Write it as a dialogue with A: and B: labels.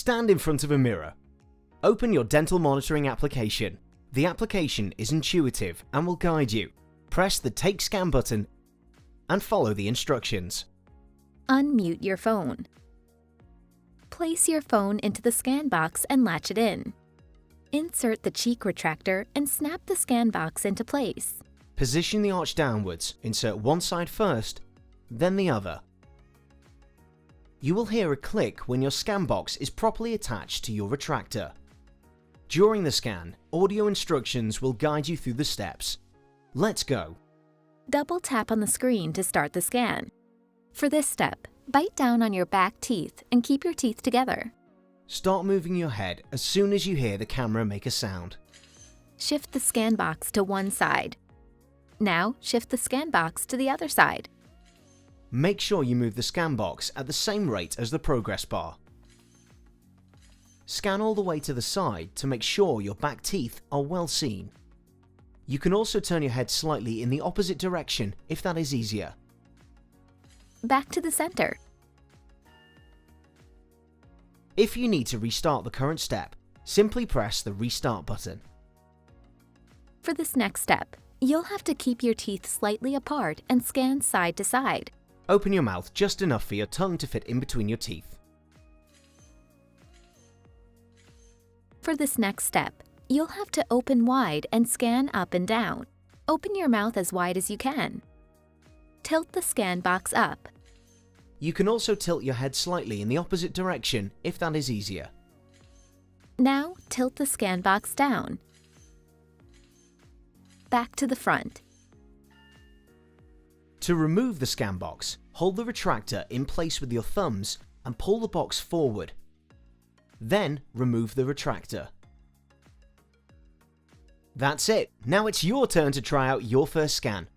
A: Stand in front of a mirror. Open your dental monitoring application. The application is intuitive and will guide you. Press the Take Scan button and follow the instructions.
B: Unmute your phone. Place your phone into the scan box and latch it in. Insert the cheek retractor and snap the scan box into place.
A: Position the arch downwards. Insert one side first, then the other. You will hear a click when your scan box is properly attached to your retractor. During the scan, audio instructions will guide you through the steps. Let's go.
B: Double tap on the screen to start the scan. For this step, bite down on your back teeth and keep your teeth together.
A: Start moving your head as soon as you hear the camera make a sound.
B: Shift the scan box to one side. Now shift the scan box to the other side.
A: Make sure you move the scan box at the same rate as the progress bar. Scan all the way to the side to make sure your back teeth are well seen. You can also turn your head slightly in the opposite direction if that is easier.
B: Back to the center.
A: If you need to restart the current step, simply press the Restart button.
B: For this next step, you'll have to keep your teeth slightly apart and scan side to side.
A: Open your mouth just enough for your tongue to fit in between your teeth.
B: For this next step, you'll have to open wide and scan up and down. Open your mouth as wide as you can. Tilt the scan box up.
A: You can also tilt your head slightly in the opposite direction if that is easier.
B: Now tilt the scan box down. Back to the front.
A: To remove the scan box, hold the retractor in place with your thumbs and pull the box forward. Then remove the retractor. That's it. Now it's your turn to try out your first scan.